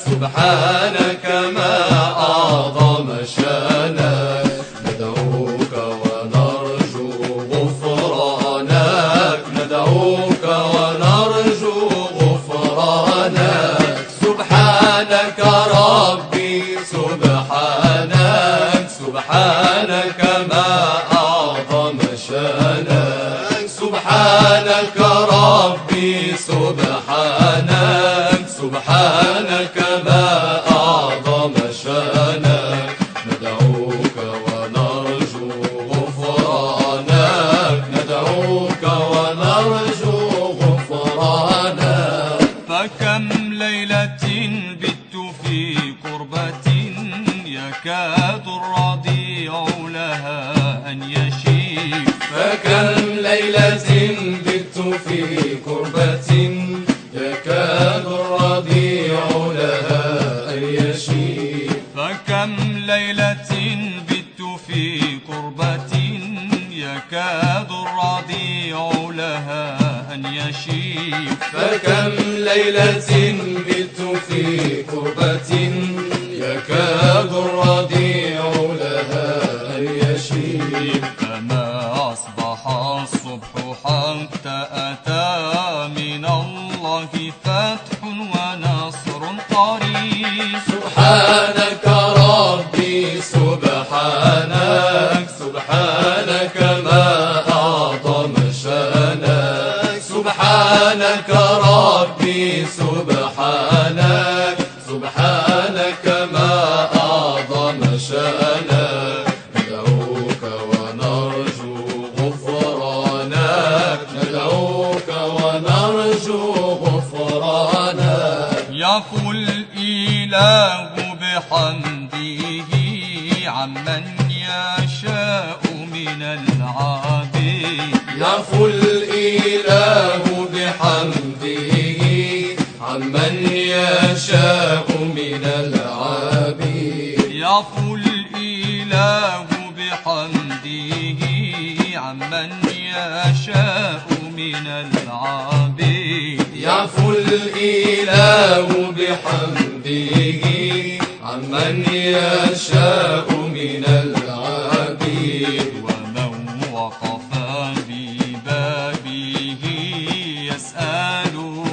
سبحانك ما أعظم شانك ندعوك ونرجو غفرانك ندعوك ونرجو غفرانك سبحانك ربي سبحانك سبحانك ما أعظم شانك سبحانك ربي سبحانك سبحانك ما أعظم شانك ندعوك ونرجو غفرانك ندعوك ونرجو غفرانك فكم ليلة بت في كربة يكاد الرضيع لها أن يشيب فكم ليلة بت في كربة يكاد الرضيع لها أن يشيب فكم ليلة بت في كربة يكاد الرضيع لها أن يشيب فكم ليلة بت في كربة يكاد الرضيع لها أن يشيب فما أصبح الصبح حتى أتى من الله فتح ونصر قريب سبحانك ربي سبحانك سبحانك ما أعظم شانك سبحانك ربي سبحانك سبحانك ما أعظم شانك ندعوك ونرجو غفرانك ندعوك ونرجو غفرانك يقول الإله بحمده عمن يشاء من العبيد يعفو الإله بحمده عمن يشاء من العبيد يعفو الإله بحمده عمن يشاء من العبيد يعفو الإله بحمده عمن يشاء من العبيد ومن وقف ببابه يسأله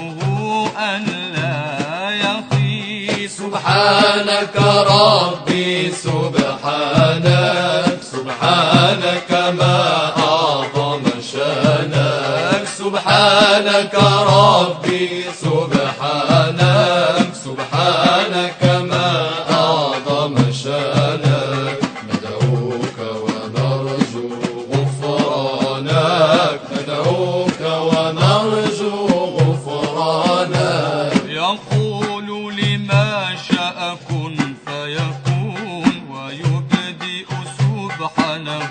أن لا يخيب سبحانك ربي سبحانك سبحانك ما أعظم شانك سبحانك ربي سبحانك سبحانك ما أعظم شانك ندعوك ونرجو غفرانك ندعوك ونرجو غفرانك يقول لما شاء كن فيكون ويبدئ سبحانه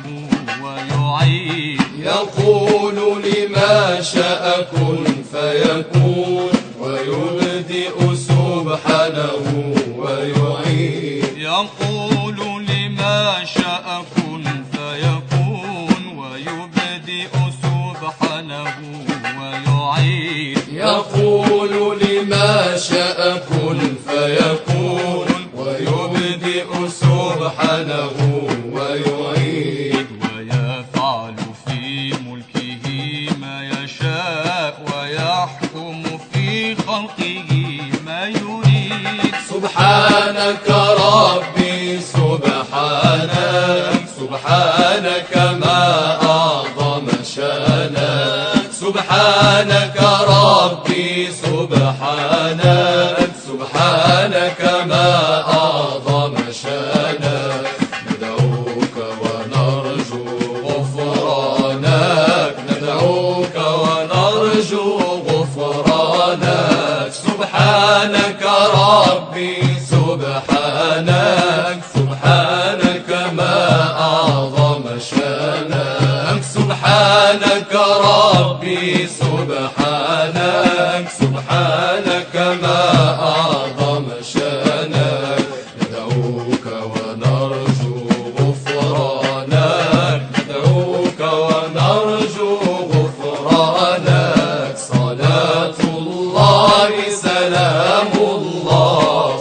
ويعيد يقول لما شاء كن فيكون ويبدئ سبحانه ويعيد يقول لما شاء كن فيكون ويبدئ سبحانه ويعيد يقول لما شاء كن فيكون ويبدئ سبحانه ويعيد ويفعل في ملكه ما يشاء ويحكم في خلقه ما يريد سبحانك ربي سبحانك سبحانك ما أعظم شانك سبحانك ربي سبحانك سبحانك ما أعظم شانك ندعوك ونرجو غفرانك ندعوك ونرجو غفرانك سبحانك ربي سبحانك سبحانك ما أعظم شانك سبحانك ربي سبحانك سبحانك ما أعظم شانك ندعوك ونرجو غفرانك ندعوك ونرجو غفرانك صلاة الله سلام الله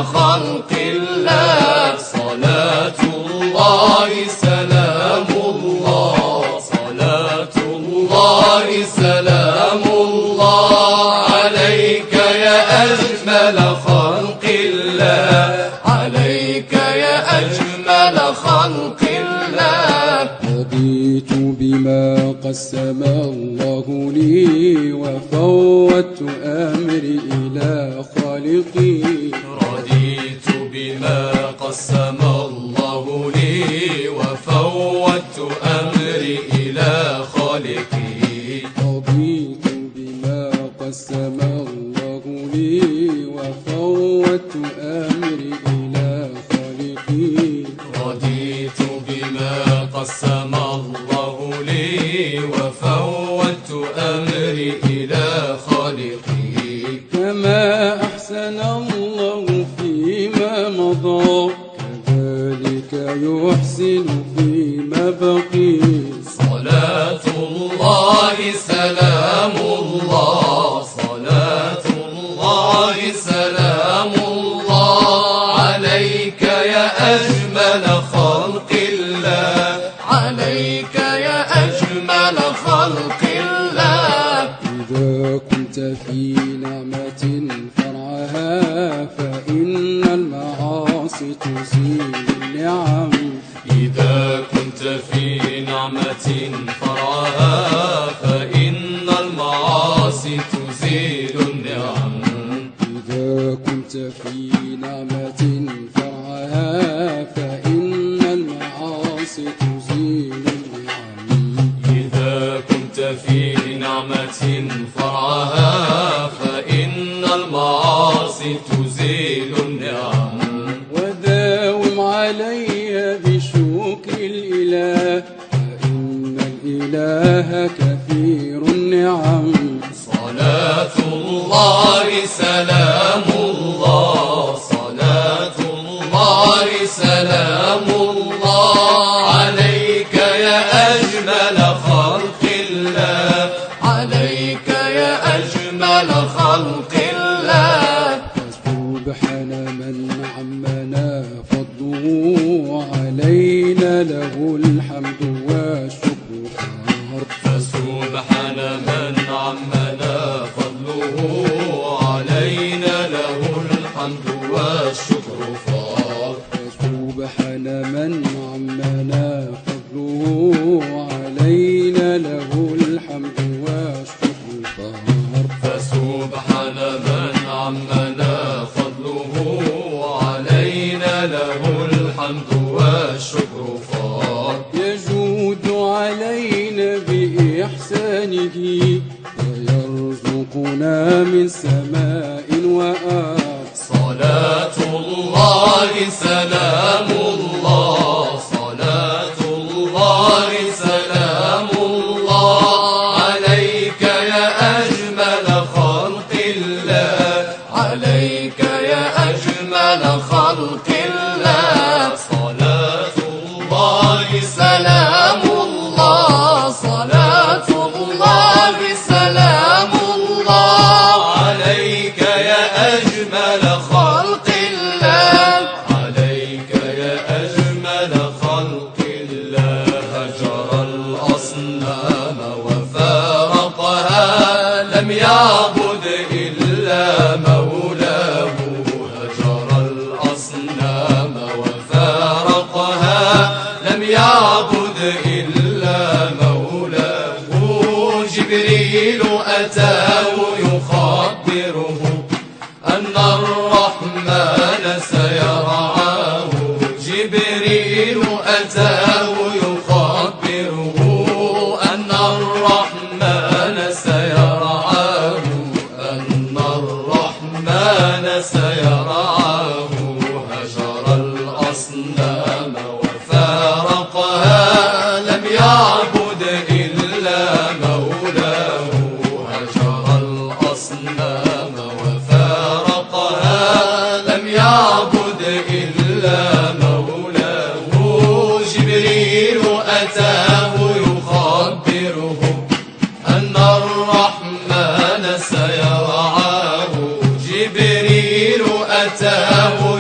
خلق الله صلاة الله سلام الله صلاة الله سلام الله عليك يا أجمل خلق الله عليك يا أجمل خلق الله رضيت بما قسم الله لي وفوضت أمري إلى خالقي رضيت بما قسم الله لي وفوضت أمري إلى خالقي رضيت بما قسم الله لي وفوضت أمري إلى خالقي رضيت بما قسم الله لي وفوضت أمري إلى خالقي كما أحسن الله فيما مضى كذلك يحسن فيما بقي صلاة الله سلام الله صلاة الله سلام الله عليك يا أجمل خلق الله عليك يا أجمل خلق الله إذا كنت في نعمة فرعها فإن المعاصي تزيل النعم إذا كنت في نعمة فرعها فإن المعاصي تزيل النعم إذا كنت في نعمة فرعها فإن المعاصي تزيل النعم إذا كنت في نعمة فرعها فإن المعاصي تزيل النعم وداوم علي بشكر الإله فإن الإله كثير النعم صلاة الله سلام الله صلاة الله سلام الله عليك يا أجمل خلق الله عليك يا أجمل خلق الله سبحان من عمنا فضله علينا له الحمد والشكر فرد فسبحان من عمنا فضله علينا له الحمد والشكر فار سبحان من عمنا فضله علينا له الحمد والشكر فرد فسبحان من عمنا فضله علينا له الحمد والشكر فار يجود علينا بإحسانه ويرزقنا من سماء وأرض صلاة الله سلام الله صلاة الله سلام الله عليك يا أجمل خلق الله عليك يا أجمل خلق الله صلاة الله سلام الله صلاة الله سلام الله عليك يا أجمل خلق الله عليك يا أجمل خلق الله هجر الأصنام وفارقها لم يعبد إلا مولاه هجر الأصنام وفارقها لم يعبد إلا مولاه جبريل أتاه يخبره أن الرحمن سيرعاه جبريل أتاه يخبره أن الرحمن سيرعاه أن الرحمن سيرعاه هجر الأصنام وفارقها لم يعبد إلا مولاه هجر الأصنام وفارقها لم يعبد إلا مولاه جبريل أتاه يخبره أن الرحمن سيرعاه جبريل أتاه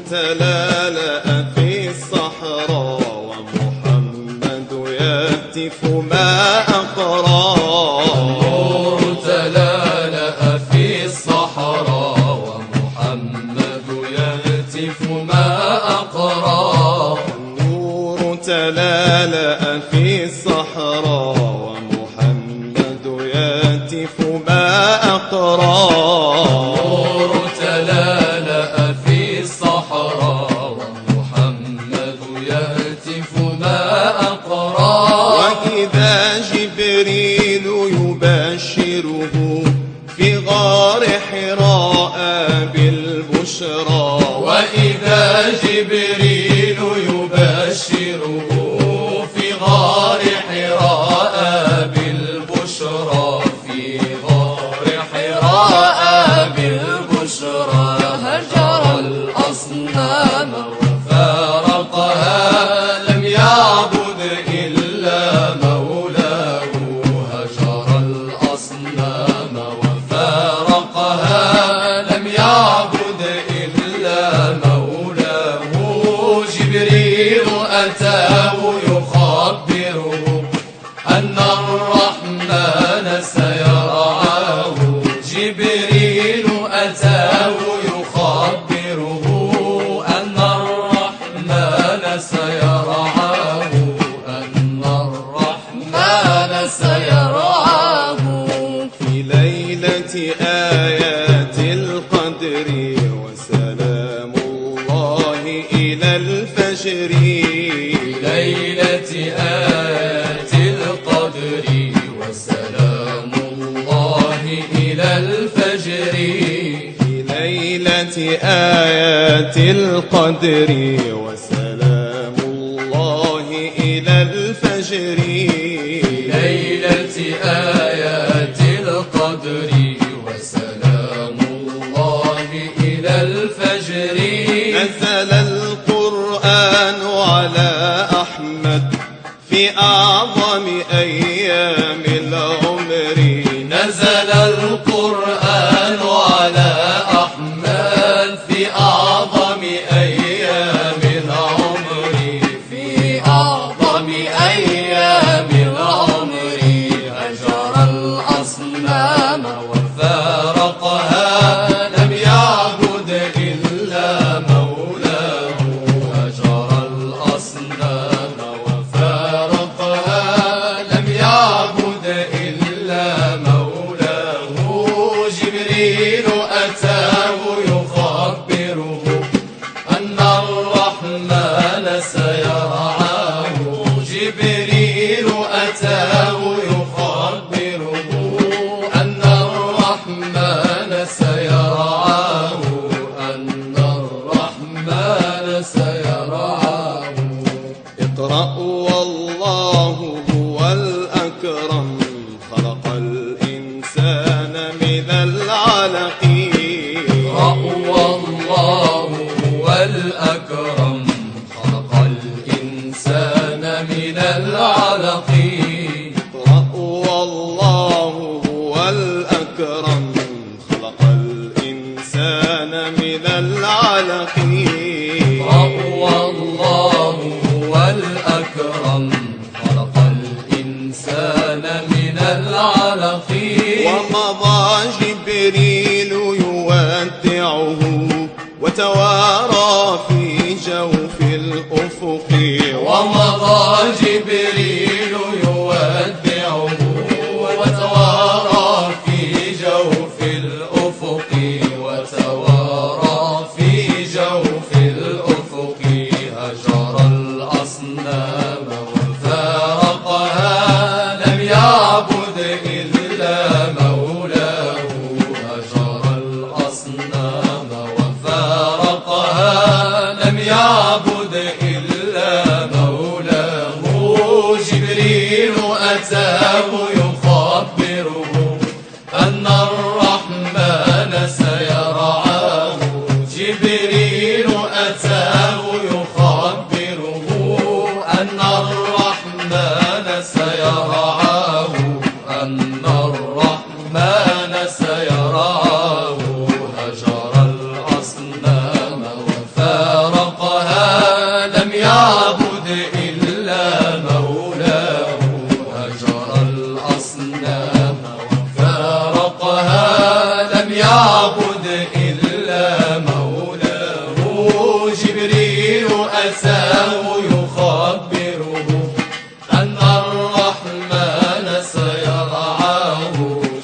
تلالأ في الصحراء ومحمد يهتف ما أقرى. النور تلالأ في الصحراء ومحمد يهتف ما أقرى. النور تلالأ في الصحراء ومحمد يهتف ما أقرى. النور تلالأ في الصحراء ومحمد يهتف ما أقرى. وإذا جبريل يبشره في غار حراء بالبشرى. وإذا جبريل يبشره في غار حراء بالبشرى. في غار حراء بالبشرى هجر الأصنام وفارقها لم يعبد إلا مولاه. هجر الأصنام وفارقها لم يعبد إلا مولاه. جبريل أتاه يخبره أن الرحمن سيرعاه. جبريل أتاه يخبره أن الرحمن سيرعاه. أن الرحمن سيرعاه. في ليلة آيات القدر وسلام الله إلى الفجر. ليلة آيات القدر وسلام الله إلى الفجر. في ليلة آيات القدر وسلام الله إلى الفجر. ليلة آيات القدر وسلام الله إلى الفجر. نزل القرآن على أحمد في أعظم أيام العمر. نزل القرآن على أحمد في أعظم أيام العمر. في أعظم أيام العمر. هجر الأصنام وفارقها لم يعبد إلا مولاه. هجر الأصنام وفارقها لم يعبد إلا مولاه. جبريل أتاه يخبره أن الرحمن سيرعاه. جبريل أتاه يخبره أن الرحمن سيرعاه. أن الرحمن سيرعاه. اقرأ والله هو الأكرم خلق الإنسان من العلق. والله هو الأكرم خلق الإنسان من العلق. اقرأ والله هو الأكرم خلق الإنسان من العلق. والله هو الأكرم خلق الإنسان من العلق. ومضى جبريل يودعه وتوارى في جوف الأفق. ومضى جبريل يودعه وتوارى في جوف الأفق. وتوارى في جوف الأفق. هجر الأصنام وفارقها لم يعبد إلا مولاه. هجر الأصنام وفارقها لم يعبد إلا مولاه. جبريل أتاه يخبره أن الرحمن سيرعاه. جبريل أتاه يخبره أن الرحمن سيرعاه. أن الرحمن سيرعاه. هجر الأصنام وفارقها أتاه يخبره أن الرحمن سيرعاه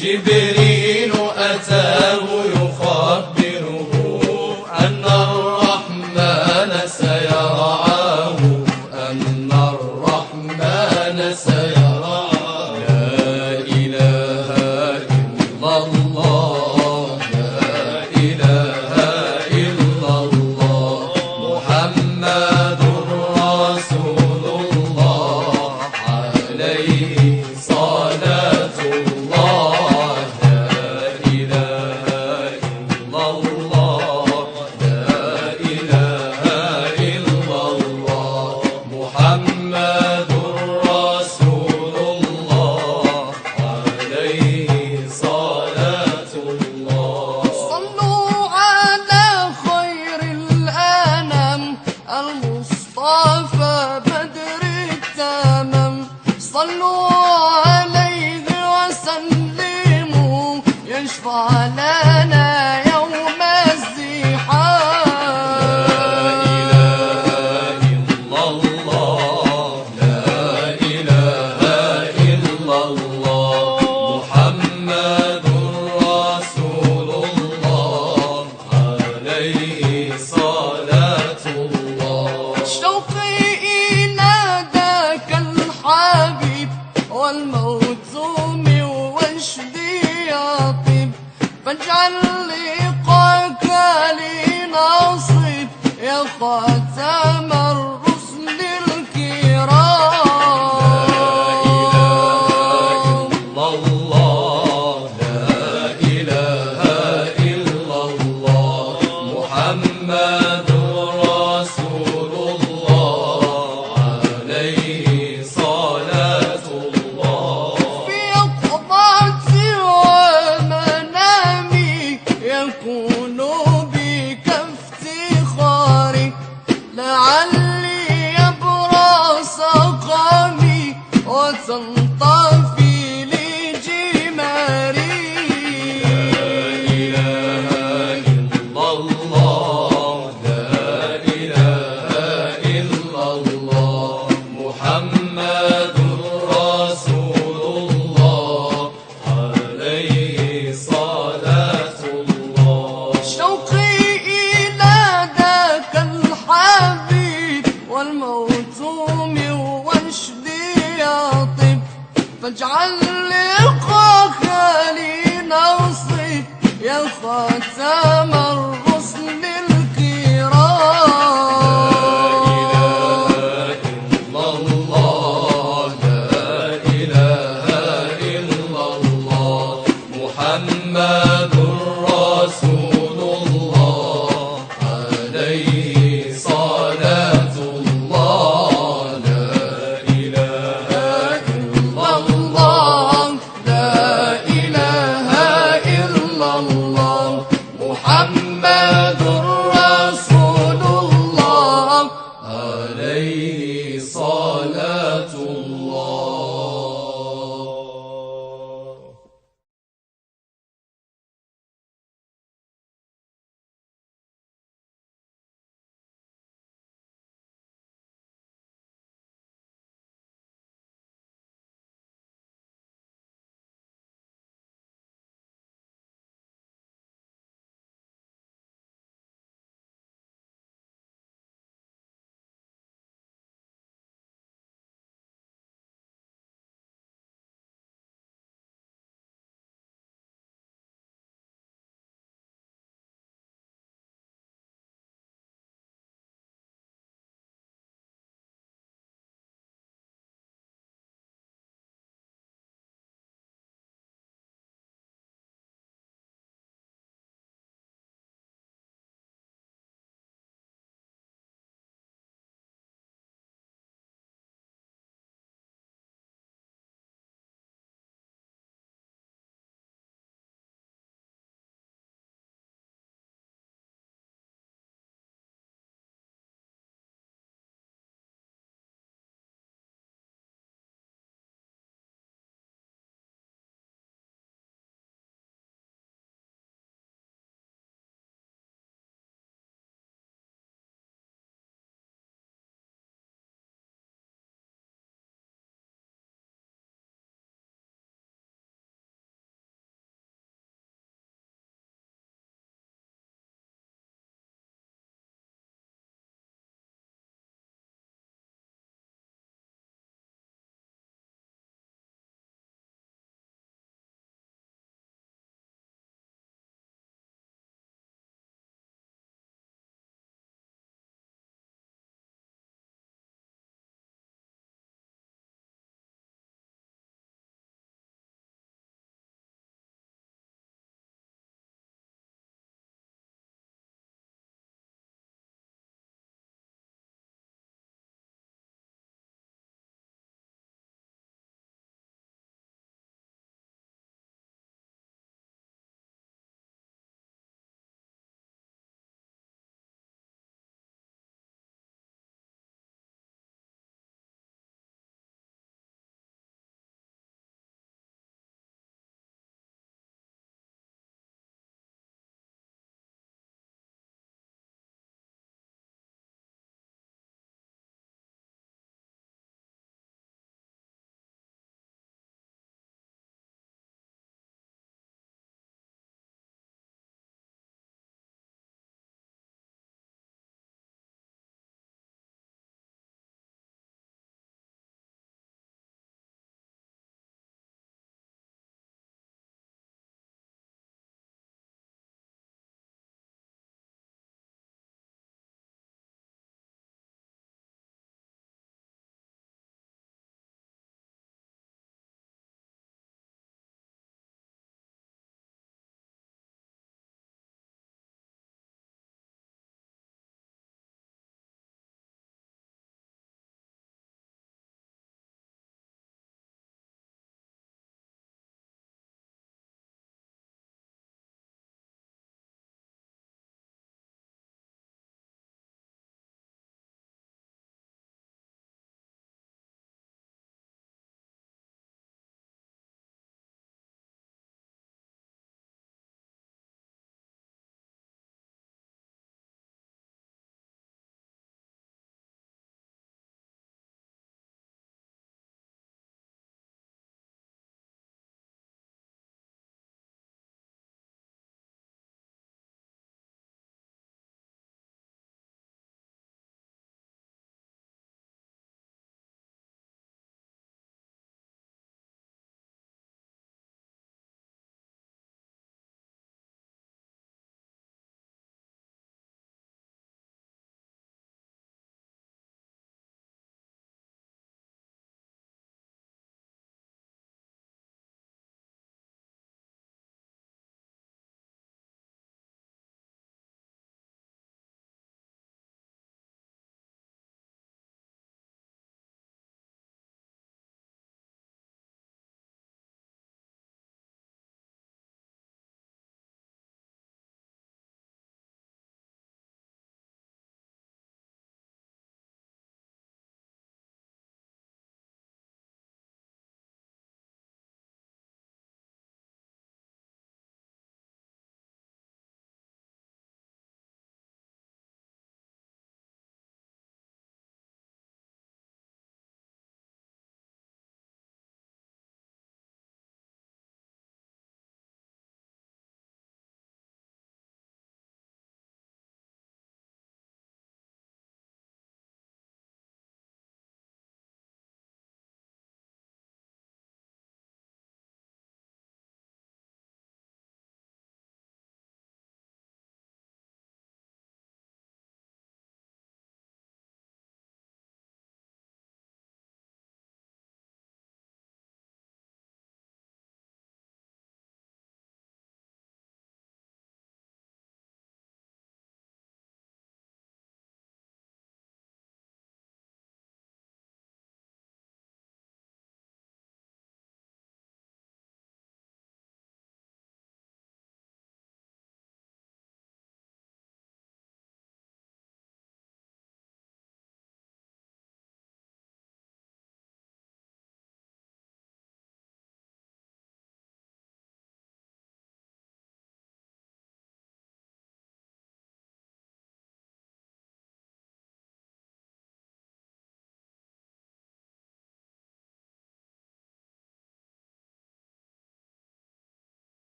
جبريل أتاه يخبره أن الرحمن سيرعاه أن الرحمن سيرعاه لا إله إلا الله لا إله إلا الله محمد رسول الله عليه صلاة الله لا إله إلا الله لا إله إلا الله محمد رسول الله عليه صلاة الله صلوا على خير الأنام المصطفى بدر التمام صلوا عليه وسلموا يشفع لنا يوم الزحام لا إله إلا الله محمد رسول الله عليه صلاة الله شوقي إلى ذاك الحبيب والموت من وجدي يطيب فاجعل لقاك لي نصيب يا خاتم